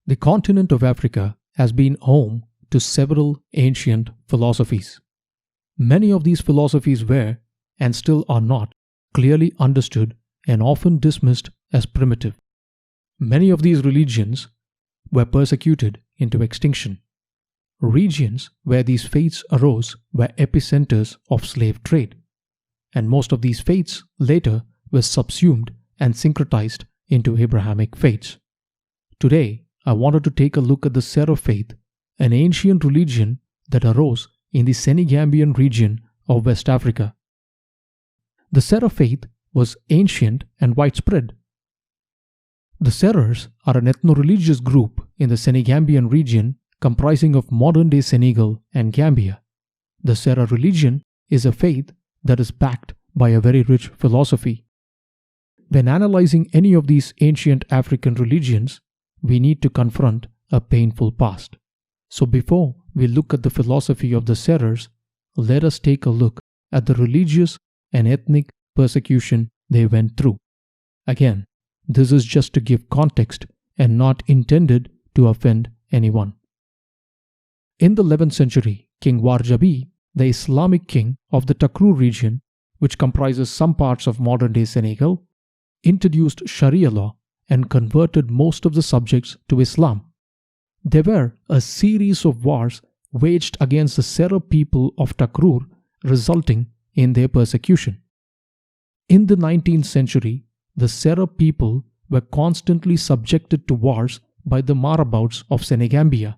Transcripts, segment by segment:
The continent of Africa has been home to several ancient philosophies. Many of these philosophies were, and still are not, clearly understood and often dismissed as primitive. Many of these religions were persecuted into extinction. Regions where these faiths arose were epicenters of slave trade, and most of these faiths later were subsumed and syncretized into Abrahamic faiths. Today, I wanted to take a look at the Sera faith, an ancient religion that arose in the Senegambian region of West Africa. The Sera faith was ancient and widespread. The Seras are an ethno-religious group in the Senegambian region comprising of modern-day Senegal and Gambia. The Sera religion is a faith that is backed by a very rich philosophy. When analyzing any of these ancient African religions, we need to confront a painful past. So before we look at the philosophy of the Seras, let us take a look at the religious and ethnic persecution they went through. Again, this is just to give context and not intended to offend anyone. In the 11th century, King War Jabi, the Islamic king of the Takrur region, which comprises some parts of modern-day Senegal, introduced Sharia law and converted most of the subjects to Islam. There were a series of wars waged against the Sera people of Takrur, resulting in their persecution. In the 19th century, the Sera people were constantly subjected to wars by the Marabouts of Senegambia.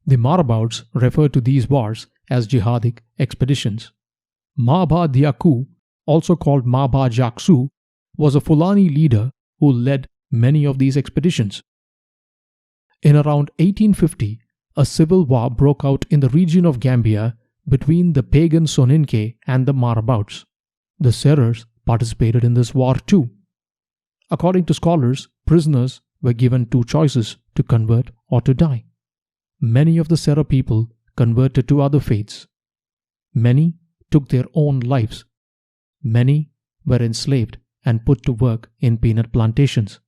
The Marabouts refer to these wars as jihadic expeditions. Maba Diaku, also called Maba Jaksu, was a Fulani leader who led many of these expeditions. In around 1850, a civil war broke out in the region of Gambia between the pagan Soninke and the Marabouts. The Seras participated in this war too. According to scholars, prisoners were given two choices: to convert or to die. Many of the Sera people converted to other faiths. Many took their own lives. Many were enslaved and put to work in peanut plantations.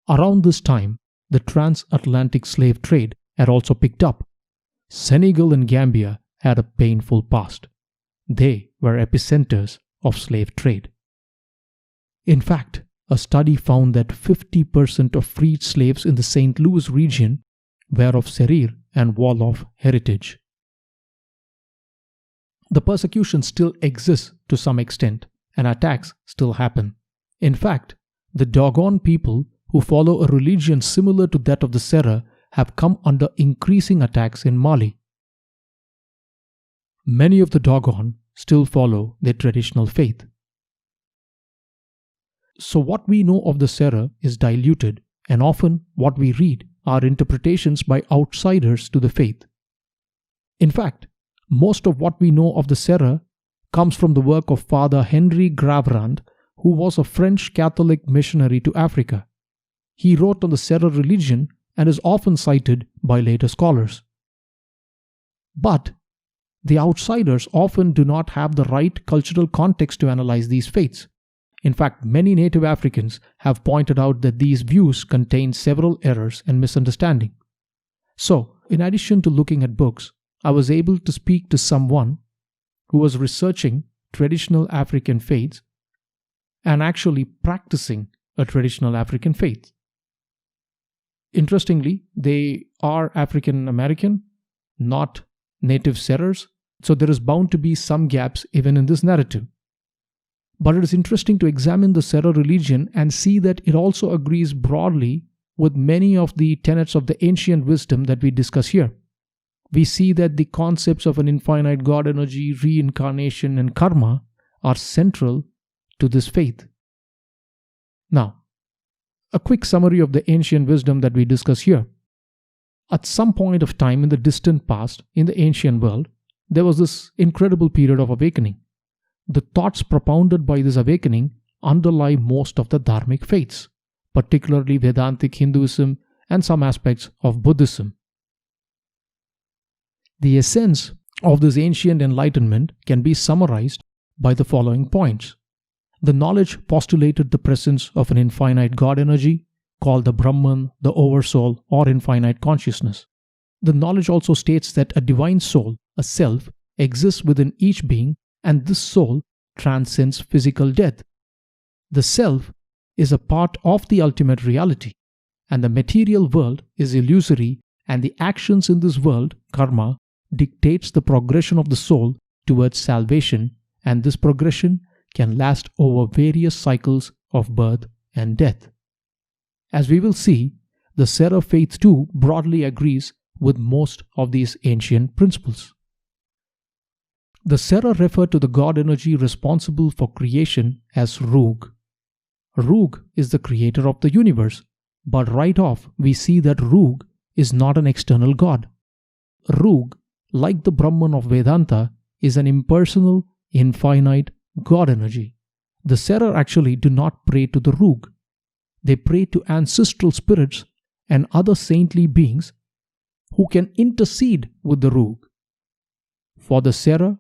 Around this time, the transatlantic slave trade had also picked up. Senegal and Gambia had a painful past. They were epicenters of slave trade. In fact, a study found that 50% of freed slaves in the St. Louis region were of Serer and Wolof heritage. The persecution still exists to some extent, and attacks still happen. In fact, the Dogon people who follow a religion similar to that of the Sera have come under increasing attacks in Mali. Many of the Dogon still follow their traditional faith. So what we know of the Sera is diluted, and often what we read are interpretations by outsiders to the faith. In fact, most of what we know of the Sera comes from the work of Father Henry Graverand, who was a French Catholic missionary to Africa. He wrote on the Sera religion and is often cited by later scholars. But the outsiders often do not have the right cultural context to analyze these faiths. In fact, many native Africans have pointed out that these views contain several errors and misunderstanding. So, in addition to looking at books, I was able to speak to someone who was researching traditional African faiths and actually practicing a traditional African faith. Interestingly, they are African American, not native Seras, so there is bound to be some gaps even in this narrative. But it is interesting to examine the Sera religion and see that it also agrees broadly with many of the tenets of the ancient wisdom that we discuss here. We see that the concepts of an infinite God energy, reincarnation, and karma are central to this faith. Now, a quick summary of the ancient wisdom that we discuss here. At some point of time in the distant past, in the ancient world, there was this incredible period of awakening. The thoughts propounded by this awakening underlie most of the Dharmic faiths, particularly Vedantic Hinduism and some aspects of Buddhism. The essence of this ancient enlightenment can be summarized by the following points. The knowledge postulated the presence of an infinite God energy, called the Brahman, the Oversoul, or infinite consciousness. The knowledge also states that a divine soul, a self, exists within each being, and this soul transcends physical death. The self is a part of the ultimate reality, and the material world is illusory, and the actions in this world, karma, dictates the progression of the soul towards salvation, and this progression can last over various cycles of birth and death. As we will see, the Sera faith too broadly agrees with most of these ancient principles. The Sera refer to the God energy responsible for creation as Roog. Roog is the creator of the universe, but right off we see that Roog is not an external God. Roog, like the Brahman of Vedanta, is an impersonal, infinite God energy. The Sera actually do not pray to the Roog. They pray to ancestral spirits and other saintly beings who can intercede with the Roog. For the Sera,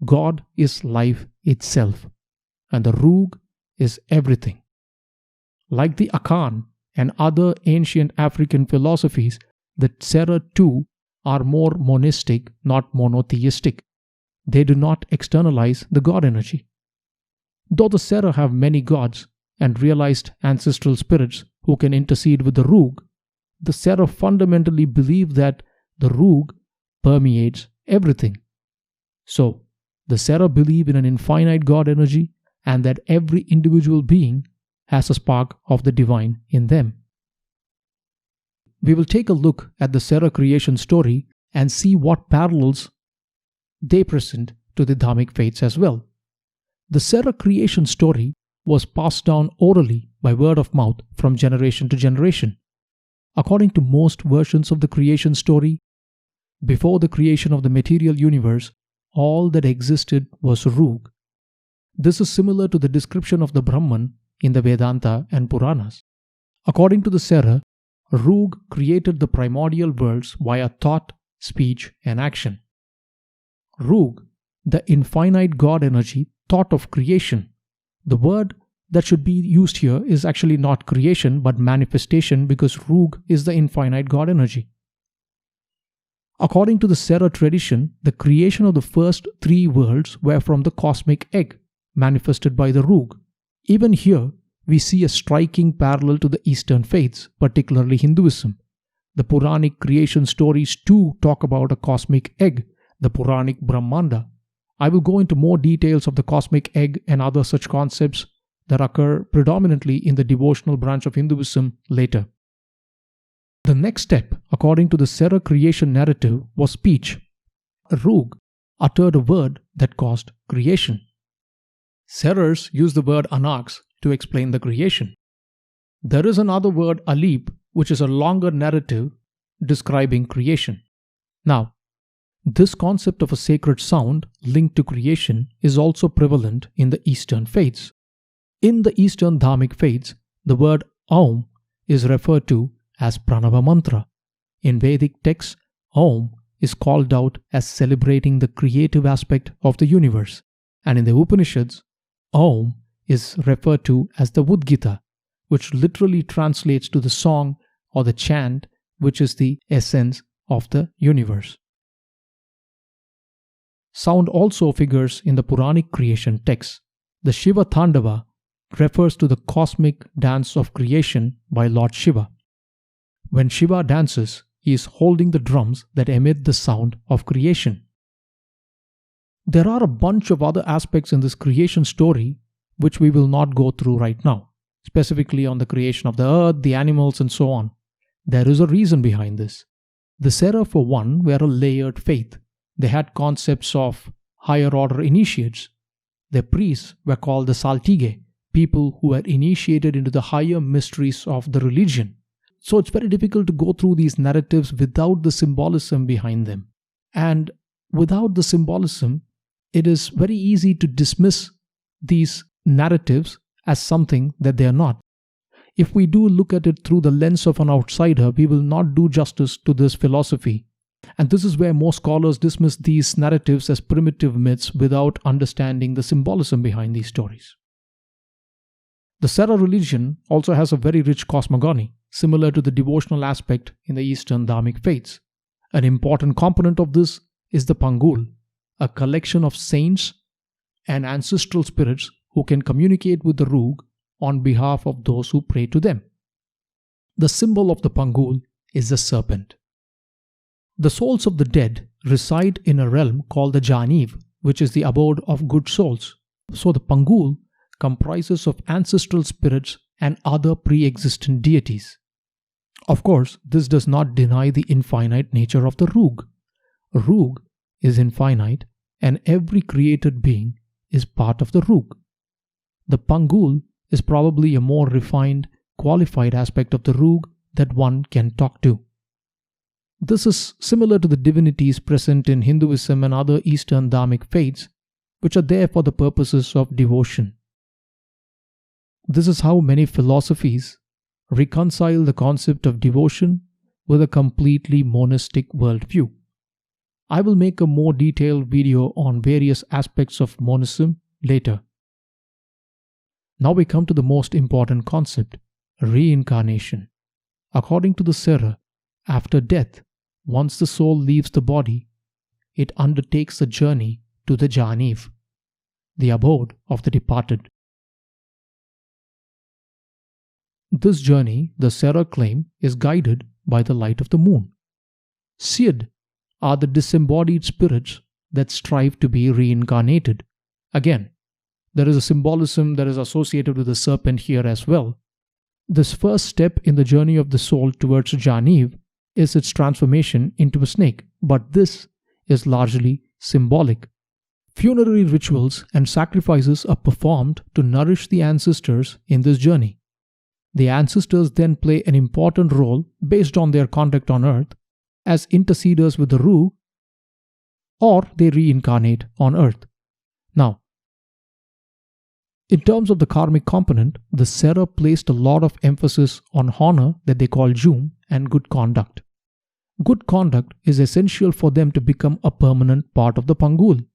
God is life itself, and the Roog is everything. Like the Akan and other ancient African philosophies, the Sera too are more monistic, not monotheistic. They do not externalize the God energy. Though the Sera have many gods and realized ancestral spirits who can intercede with the Roog, the Sera fundamentally believe that the Roog permeates everything. So, the Sera believe in an infinite God energy and that every individual being has a spark of the divine in them. We will take a look at the Sera creation story and see what parallels they present to the Dharmic faiths as well. The Sera creation story was passed down orally by word of mouth from generation to generation. According to most versions of the creation story, before the creation of the material universe, all that existed was Roog. This is similar to the description of the Brahman in the Vedanta and Puranas. According to the Sera, Roog created the primordial worlds via thought, speech, and action. Roog, the infinite God energy, thought of creation. The word that should be used here is actually not creation but manifestation, because Roog is the infinite God energy. According to the Sera tradition, the creation of the first three worlds were from the cosmic egg, manifested by the Roog. Even here, we see a striking parallel to the Eastern faiths, particularly Hinduism. The Puranic creation stories too talk about a cosmic egg, the Puranic Brahmanda. I will go into more details of the cosmic egg and other such concepts that occur predominantly in the devotional branch of Hinduism later. The next step, according to the Sera creation narrative, was speech. Roog uttered a word that caused creation. Serers use the word anax to explain the creation. There is another word, alip, which is a longer narrative describing creation. Now, this concept of a sacred sound linked to creation is also prevalent in the Eastern faiths. In the Eastern Dharmic faiths, the word Aum is referred to as Pranava Mantra. In Vedic texts, Aum is called out as celebrating the creative aspect of the universe, and in the Upanishads, Aum is referred to as the Udgita, which literally translates to the song or the chant, which is the essence of the universe. Sound also figures in the Puranic creation texts. The Shiva Tandava refers to the cosmic dance of creation by Lord Shiva. When Shiva dances, he is holding the drums that emit the sound of creation. There are a bunch of other aspects in this creation story which we will not go through right now, specifically on the creation of the earth, the animals, and so on. There is a reason behind this. The Sera, for one, were a layered faith. They had concepts of higher order initiates. Their priests were called the Saltige, people who were initiated into the higher mysteries of the religion. So it's very difficult to go through these narratives without the symbolism behind them. And without the symbolism, it is very easy to dismiss these narratives as something that they are not. If we do look at it through the lens of an outsider, we will not do justice to this philosophy. And this is where most scholars dismiss these narratives as primitive myths without understanding the symbolism behind these stories. The Sera religion also has a very rich cosmogony, similar to the devotional aspect in the Eastern Dharmic faiths. An important component of this is the Pangul, a collection of saints and ancestral spirits who can communicate with the Roog on behalf of those who pray to them. The symbol of the Pangul is the serpent. The souls of the dead reside in a realm called the Jaaniiw, which is the abode of good souls. So the Pangul comprises of ancestral spirits and other pre-existent deities. Of course, this does not deny the infinite nature of the Roog. Roog is infinite, and every created being is part of the Roog. The Pangul is probably a more refined, qualified aspect of the Roog that one can talk to. This is similar to the divinities present in Hinduism and other Eastern Dharmic faiths, which are there for the purposes of devotion. This is how many philosophies reconcile the concept of devotion with a completely monistic worldview. I will make a more detailed video on various aspects of monism later. Now we come to the most important concept, reincarnation. According to the Sera, after death, once the soul leaves the body, it undertakes a journey to the Jaaniiw, the abode of the departed. This journey, the Sera claim, is guided by the light of the moon. Syed are the disembodied spirits that strive to be reincarnated. Again, there is a symbolism that is associated with the serpent here as well. This first step in the journey of the soul towards Jaaniiw is its transformation into a snake, but this is largely symbolic. Funerary rituals and sacrifices are performed to nourish the ancestors in this journey. The ancestors then play an important role based on their conduct on earth as interceders with the Roog, or they reincarnate on earth. Now, in terms of the karmic component, the Sera placed a lot of emphasis on honor that they call Jum and good conduct. Good conduct is essential for them to become a permanent part of the Pangul.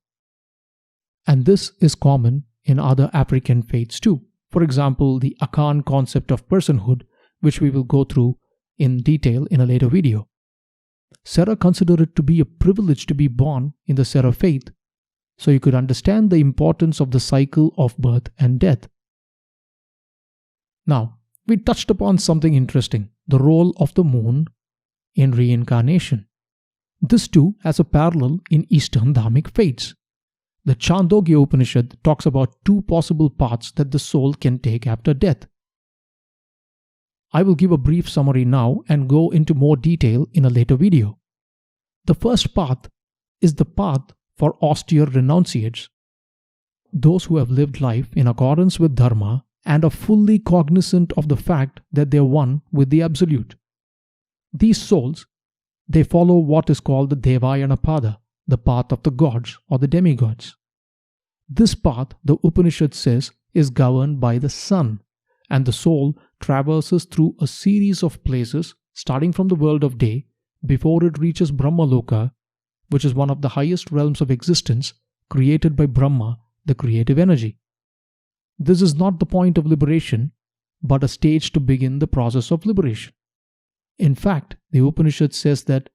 And this is common in other African faiths too. For example, the Akan concept of personhood, which we will go through in detail in a later video. Sera consider it to be a privilege to be born in the Sera faith, so you could understand the importance of the cycle of birth and death. Now, we touched upon something interesting, the role of the moon in reincarnation. This too has a parallel in Eastern Dharmic faiths. The Chandogya Upanishad talks about two possible paths that the soul can take after death. I will give a brief summary now and go into more detail in a later video. The first path is the path for austere renunciates, those who have lived life in accordance with Dharma and are fully cognizant of the fact that they are one with the Absolute. These souls, they follow what is called the Devayana Pada, the path of the gods or the demigods. This path, the Upanishad says, is governed by the sun, and the soul traverses through a series of places starting from the world of day before it reaches Brahmaloka, which is one of the highest realms of existence created by Brahma, the creative energy. This is not the point of liberation, but a stage to begin the process of liberation. In fact, the Upanishad says that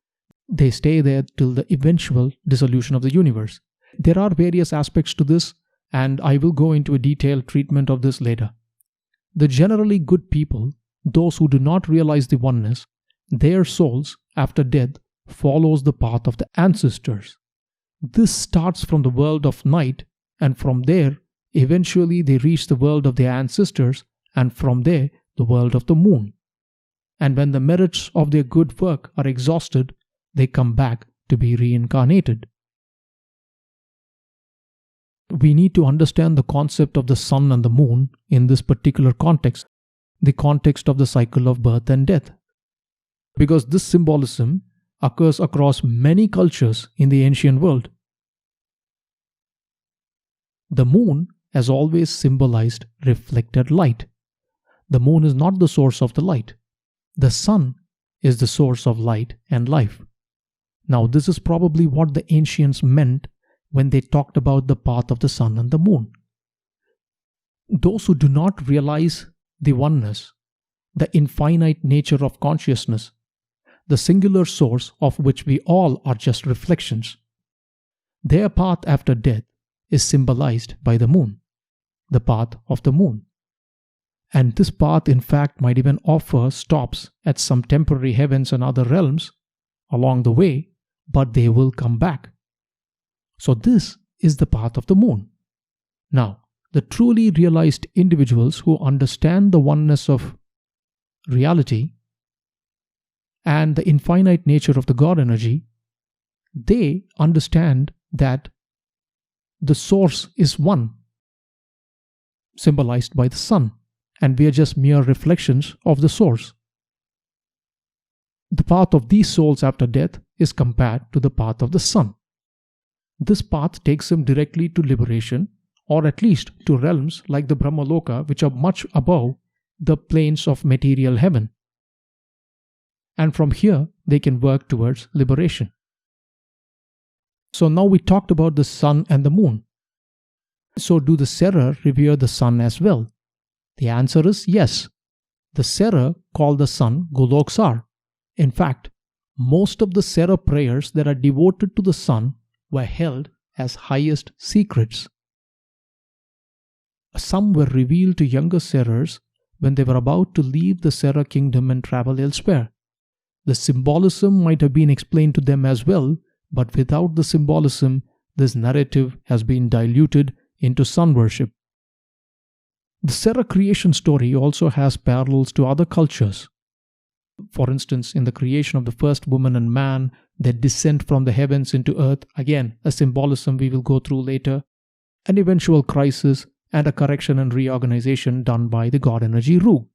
they stay there till the eventual dissolution of the universe. There are various aspects to this, and I will go into a detailed treatment of this later. The generally good people, those who do not realize the oneness, their souls, after death, follows the path of the ancestors. This starts from the world of night, and from there, eventually they reach the world of their ancestors, and from there, the world of the moon. And when the merits of their good work are exhausted, they come back to be reincarnated. We need to understand the concept of the sun and the moon in this particular context, the context of the cycle of birth and death. Because this symbolism occurs across many cultures in the ancient world. The moon has always symbolized reflected light. The moon is not the source of the light. The sun is the source of light and life. Now, this is probably what the ancients meant when they talked about the path of the sun and the moon. Those who do not realize the oneness, the infinite nature of consciousness, the singular source of which we all are just reflections, their path after death is symbolized by the moon, the path of the moon. And this path, in fact, might even offer stops at some temporary heavens and other realms along the way, but they will come back. So this is the path of the moon. Now, the truly realized individuals who understand the oneness of reality and the infinite nature of the God energy, they understand that the source is one, symbolized by the sun, and we are just mere reflections of the source. The path of these souls after death is compared to the path of the sun. This path takes them directly to liberation, or at least to realms like the Brahmaloka, which are much above the planes of material heaven. And from here, they can work towards liberation. So now we talked about the sun and the moon. So do the Serer revere the sun as well? The answer is yes. The Serer call the sun Goloksar. In fact, most of the Serer prayers that are devoted to the sun were held as highest secrets. Some were revealed to younger Serers when they were about to leave the Serer kingdom and travel elsewhere. The symbolism might have been explained to them as well, but without the symbolism, this narrative has been diluted into sun worship. The Serer creation story also has parallels to other cultures. For instance, in the creation of the first woman and man, their descent from the heavens into earth, again a symbolism we will go through later, an eventual crisis, and a correction and reorganization done by the God energy Roog.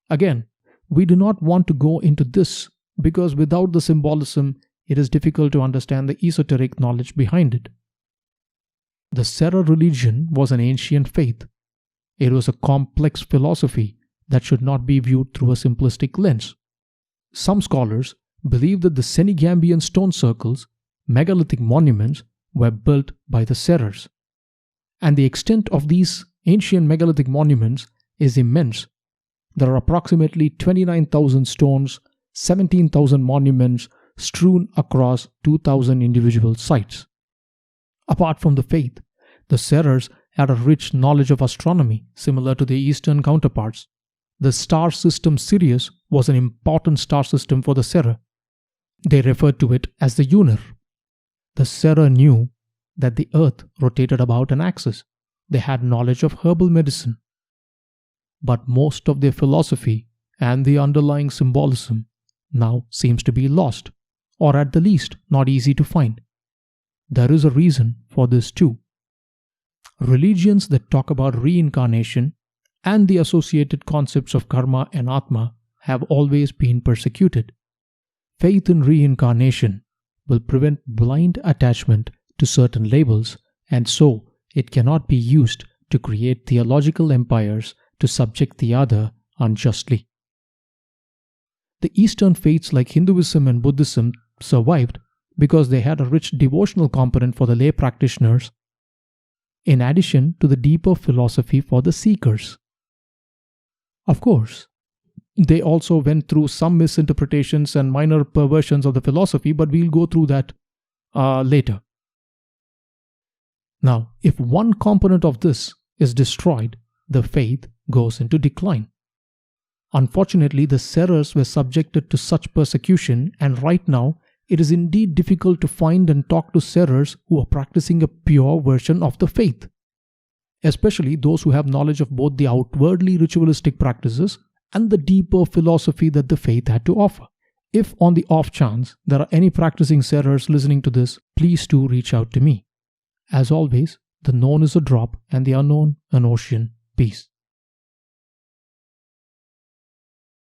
Again, we do not want to go into this because without the symbolism, it is difficult to understand the esoteric knowledge behind it. The Serer religion was an ancient faith. It was a complex philosophy that should not be viewed through a simplistic lens. Some scholars believe that the Senegambian stone circles, megalithic monuments, were built by the Serers. And the extent of these ancient megalithic monuments is immense. There are approximately 29,000 stones, 17,000 monuments strewn across 2,000 individual sites. Apart from the faith, the Serers had a rich knowledge of astronomy, similar to the Eastern counterparts. The star system Sirius was an important star system for the Serer. They referred to it as the Unir. The Serer knew that the earth rotated about an axis. They had knowledge of herbal medicine. But most of their philosophy and the underlying symbolism now seems to be lost, or at the least not easy to find. There is a reason for this too. Religions that talk about reincarnation and the associated concepts of karma and atma have always been persecuted. Faith in reincarnation will prevent blind attachment to certain labels, and so it cannot be used to create theological empires to subject the other unjustly. The Eastern faiths like Hinduism and Buddhism survived because they had a rich devotional component for the lay practitioners, in addition to the deeper philosophy for the seekers. Of course, they also went through some misinterpretations and minor perversions of the philosophy, but we'll go through that later. Now, if one component of this is destroyed, the faith goes into decline. Unfortunately, the Serers were subjected to such persecution, and right now, it is indeed difficult to find and talk to Serers who are practicing a pure version of the faith, especially those who have knowledge of both the outwardly ritualistic practices and the deeper philosophy that the faith had to offer. If on the off chance there are any practicing Serers listening to this, please do reach out to me. As always, the known is a drop and the unknown an ocean. Peace.